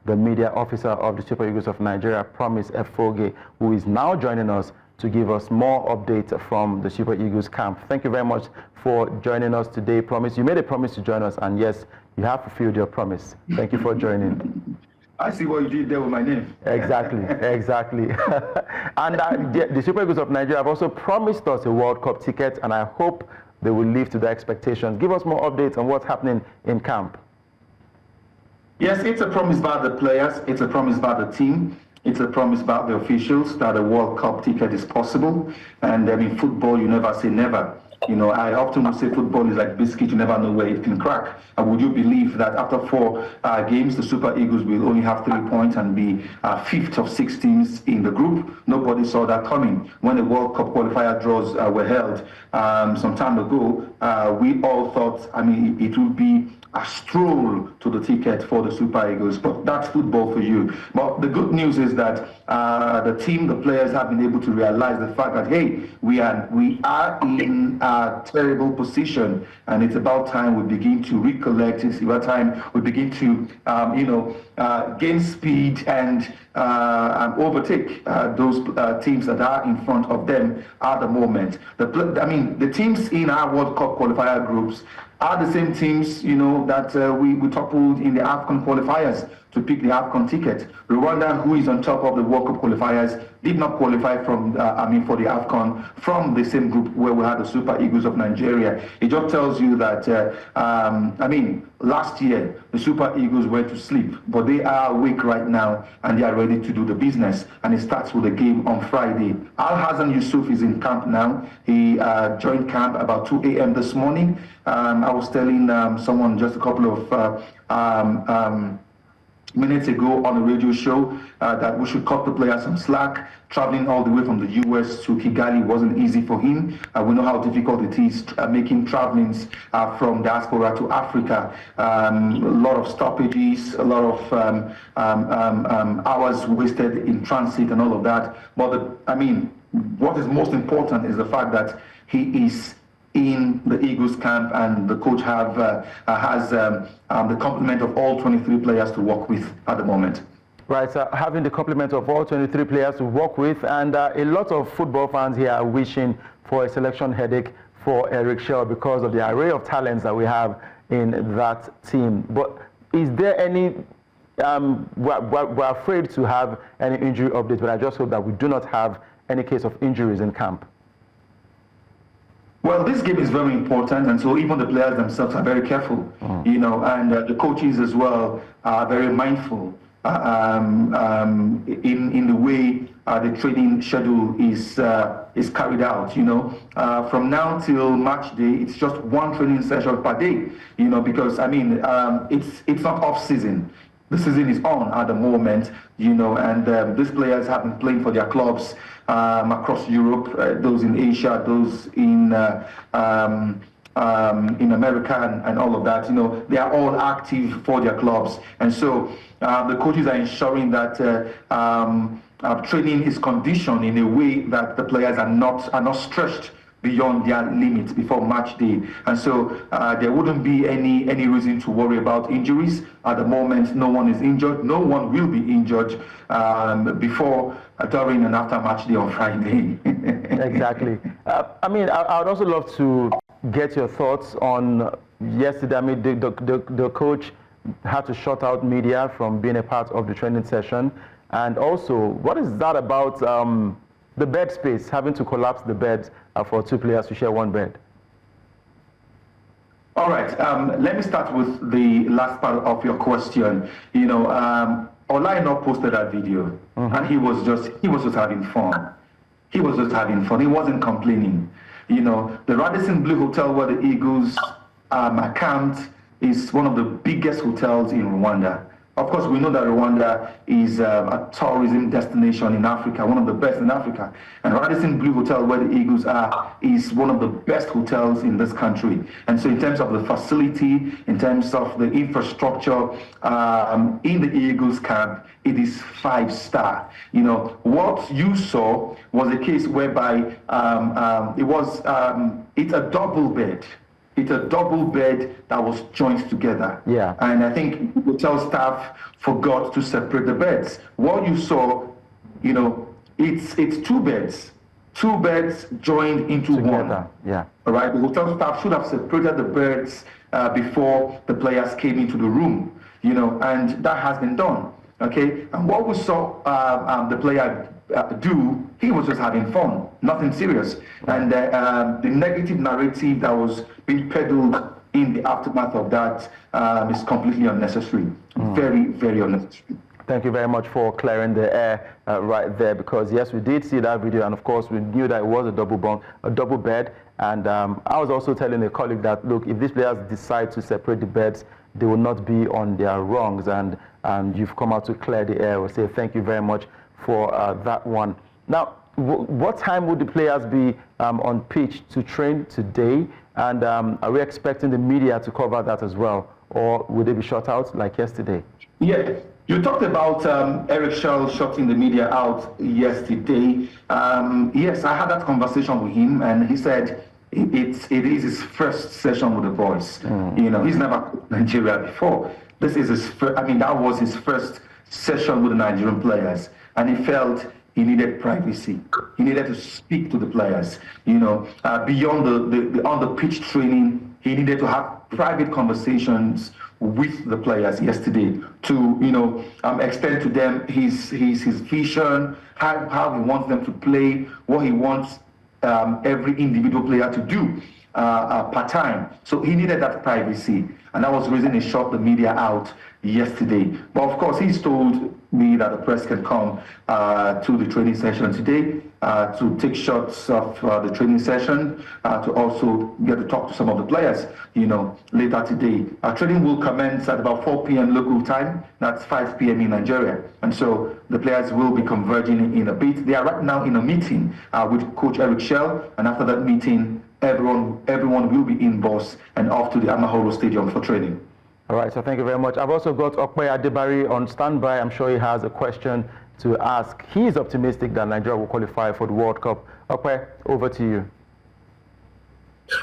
the media officer of the Super Eagles of Nigeria, Promise Efoghe, who is now joining us to give us more updates from the Super Eagles camp. Thank you very much for joining us today, Promise. You made a promise to join us, and yes, you have fulfilled your promise. Thank you for joining. I see what you did there with my name. Exactly, exactly. And the Super Eagles of Nigeria have also promised us a World Cup ticket, and I hope they will live to their expectations. Give us more updates on what's happening in camp. Yes, it's a promise by the players, it's a promise by the team, it's a promise by the officials that a World Cup ticket is possible. And in football, you never say never. You know, I often would say football is like biscuit, you never know where it can crack. And would you believe that after 4 games, the Super Eagles will only have 3 points and be 5th of 6 teams in the group? Nobody saw that coming. When the World Cup qualifier draws were held some time ago, we all thought, it would be a stroll to the ticket for the Super Eagles, but that's football for you. But the good news is that the team, the players have been able to realize the fact that, hey, we are in a terrible position, and it's about time we begin to recollect. It's about time we begin to, gain speed and overtake those teams that are in front of them at the moment. The teams in our World Cup qualifier groups are the same teams, that we toppled in the AFCON qualifiers to pick the AFCON ticket. Rwanda, who is on top of the World Cup qualifiers, did not qualify for the AFCON from the same group where we had the Super Eagles of Nigeria. It just tells you that, last year the Super Eagles went to sleep, but they are awake right now and they are ready to do the business. And it starts with a game on Friday. Alhassan Yusuf is in camp now. He joined camp about 2 a.m. this morning. I was telling someone just a couple of minutes ago on a radio show that we should cut the players some slack. Traveling all the way from the US to Kigali wasn't easy for him. We know how difficult it is making travelings from diaspora to Africa. A lot of stoppages, a lot of hours wasted in transit and all of that. But what is most important is the fact that he is in the Eagles camp, and the coach has the complement of all 23 players to work with at the moment. Right, so having the complement of all 23 players to work with, and a lot of football fans here are wishing for a selection headache for Eric Chelle because of the array of talents that we have in that team. But is there any, we're afraid to have any injury updates, but I just hope that we do not have any case of injuries in camp. Well, this game is very important, and so even the players themselves are very careful, and the coaches as well are very mindful in the way the training schedule is carried out. From now till match day, it's just 1 training session per day. Because it's not off season. The season is on at the moment, and these players have been playing for their clubs across Europe, those in Asia, those in America and all of that. They are all active for their clubs. And so the coaches are ensuring that training is conditioned in a way that the players are not stretched beyond their limits before match day. And so there wouldn't be any reason to worry about injuries. At the moment, no one is injured. No one will be injured before, during, and after match day on Friday. Exactly. I would also love to get your thoughts on yesterday. The coach had to shut out media from being a part of the training session. And also, what is that about the bed space, having to collapse the beds for 2 players to share 1 bed? All right, let me start with the last part of your question. Olaino posted that video, and he was just having fun. He was just having fun. He wasn't complaining. The Radisson Blue Hotel where the Eagles are camped is one of the biggest hotels in Rwanda. Of course, we know that Rwanda is a tourism destination in Africa, one of the best in Africa. And Radisson Blue Hotel, where the Eagles are, is one of the best hotels in this country. And so in terms of the facility, in terms of the infrastructure in the Eagles camp, it is 5-star. What you saw was a case whereby it's a double bed. It's a double bed that was joined together. Yeah. And I think hotel staff forgot to separate the beds. What you saw, you know, it's two beds joined into together. one. Yeah. All right. The hotel staff should have separated the beds before the players came into the room, you know, and that has been done. Okay. And what we saw the player do, he was just having fun, nothing serious. And the negative narrative that was being peddled in the aftermath of that is completely unnecessary. Very, very unnecessary. Thank you very much for clearing the air right there, because yes, we did see that video, and of course we knew that it was a double bed. And I was also telling a colleague that, look, if these players decide to separate the beds, they will not be on their wrongs, and you've come out to clear the air. We'll say thank you very much for that one. Now, what time would the players be on pitch to train today? And are we expecting the media to cover that as well, or would they be shut out like yesterday? Yeah, you talked about Eric Chelle shutting the media out yesterday. Yes, I had that conversation with him, and he said it is his first session with the boys. You know, he's never coached Nigeria before. This is his first, I mean, that was his first session with the Nigerian players, and he felt he needed privacy. He needed to speak to the players. You know, beyond the on the pitch training, he needed to have private conversations with the players yesterday to, you know, extend to them his vision, how he wants them to play, what he wants every individual player to do part-time. So he needed that privacy, and that was the reason he shut the media out yesterday. But of course, he's told me that the press can come to the training session today to take shots of the training session, to also get to talk to some of the players, you know, later today. Training will commence at about 4 p.m. local time. That's 5 p.m. in Nigeria. And so the players will be converging in a bit. They are right now in a meeting with Coach Eric Chelle, and after that meeting, everyone will be in bus and off to the Amahoro Stadium for training. All right, so thank you very much. I've also got Okpe Adebari on standby. I'm sure he has a question to ask. He's optimistic that Nigeria will qualify for the World Cup. Okpe, over to you.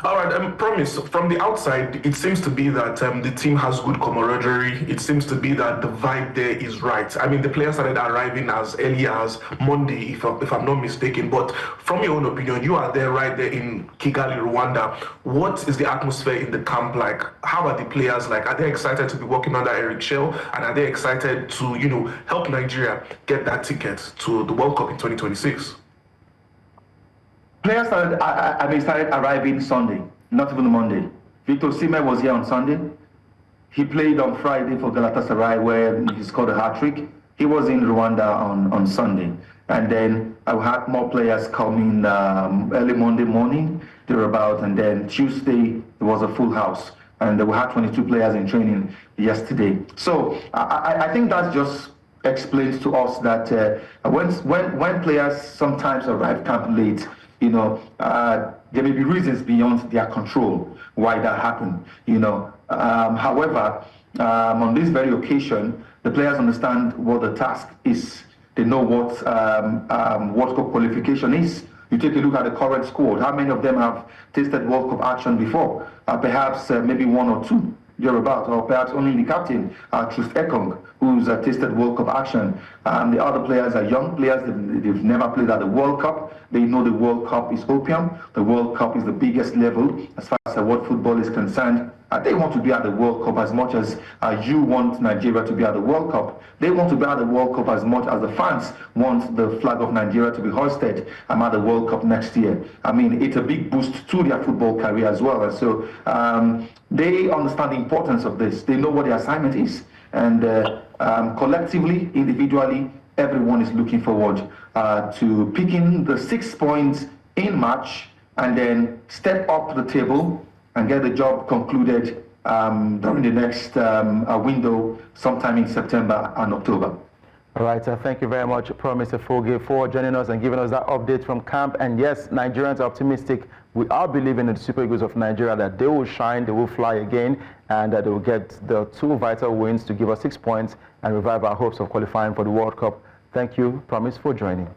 All right, Promise, from the outside, it seems to be that the team has good camaraderie. It seems to be that the vibe there is right. I mean, the players started arriving as early as Monday, if I'm not mistaken. But from your own opinion, you are there right there in Kigali, Rwanda. What is the atmosphere in the camp like? How are the players like? Are they excited to be working under Eric Chelle? And are they excited to, you know, help Nigeria get that ticket to the World Cup in 2026? Players started arriving Sunday, not even Monday. Victor Osimhen was here on Sunday. He played on Friday for Galatasaray, where he scored a hat-trick. He was in Rwanda on Sunday. And then I had more players coming early Monday morning, thereabout, and then Tuesday, there was a full house. And we had 22 players in training yesterday. So I think that just explains to us that when players sometimes arrive camp late, you know, there may be reasons beyond their control why that happened, you know. However, on this very occasion, the players understand what the task is. They know what World Cup qualification is. You take a look at the current squad. How many of them have tasted World Cup action before? Perhaps maybe one or two, thereabout, or perhaps only the captain, Efoghe, who's tasted World Cup action. The other players are young players. They've never played at the World Cup. They know the World Cup is opium. The World Cup is the biggest level as far as world football is concerned. They want to be at the World Cup as much as you want Nigeria to be at the World Cup. They want to be at the World Cup as much as the fans want the flag of Nigeria to be hoisted at the World Cup next year. I mean, it's a big boost to their football career as well. And so they understand the importance of this. They know what the assignment is. And collectively, individually, everyone is looking forward to picking the 6 points in March and then step up the table and get the job concluded during the next window sometime in September and October. All right, thank you very much, Promise Efoghe, for joining us and giving us that update from camp. And yes, Nigerians are optimistic. We are believing in the Super Eagles of Nigeria that they will shine, they will fly again, and that they will get the 2 vital wins to give us 6 points and revive our hopes of qualifying for the World Cup. Thank you, Promise, for joining.